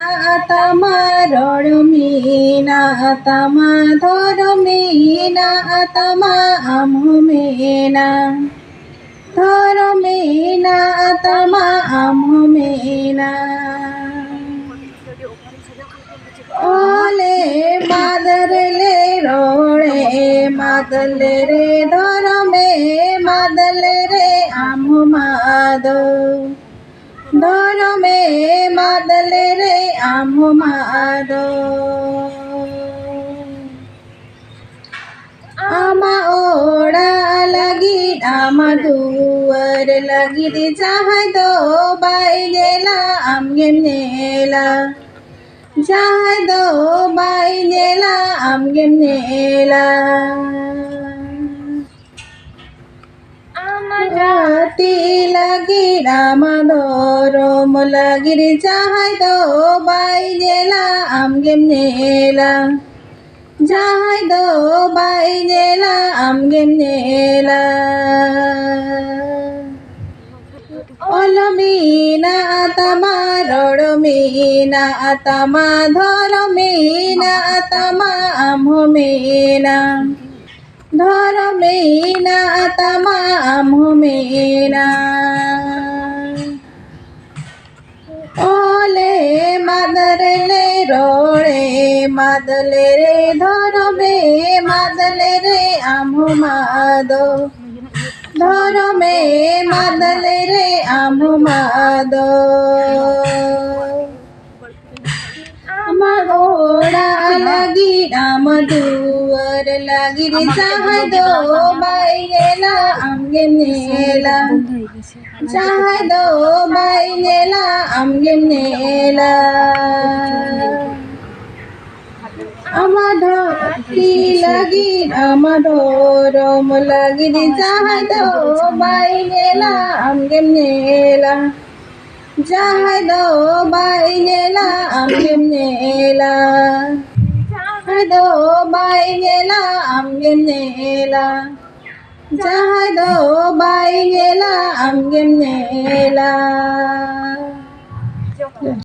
Atama Rodumina Atama Dhodumina Atama Amhumina Dhodumina Atama Amhumina Ole madre le rore madle re dharame madle re amhumado ধরমে মাদলে রে আমমাদ আমা ওড়া লাগি আমা দুয়ার লাগি রে যাহাই দো বাই গেলা আমগেম নেলা যাহাই দো বাই গেলা আমগেম নেলা রাতি লাগি রামাদরম লাগির যাহাই দো বাই গেলা আমগেম নেলা যাহাই দো বাই গেলা আমগেম নেলা অলমিনা আতামা রড়মিনা আতামা ধরমিনা আতামা আমহমিনা ধরমিনা আতামা আমহমিনা ওলে মাদরে লে রোড়ে মাদলে রে ধরমে মাদলে রে আমহমাদ ধরমে মাদলে রে আমহমাদ আমার ওড়া লাগি রামদুয়ার লাগি রে যাহাই দো বাই গেলা আমগেম নেলা যাহাই দো বাই গেলা আমগেম নেলা আমার ধরতি লাগি আমার ধরম লাগি রে যাহাই দো বাই গেলা আমগেম নেলা যাহাই দো বাই গেলা আমগেম নেলা যাহাই দো বাই গেলা আমগেম নেলা যাহাই দো বাই গেলা আমগেম নেলা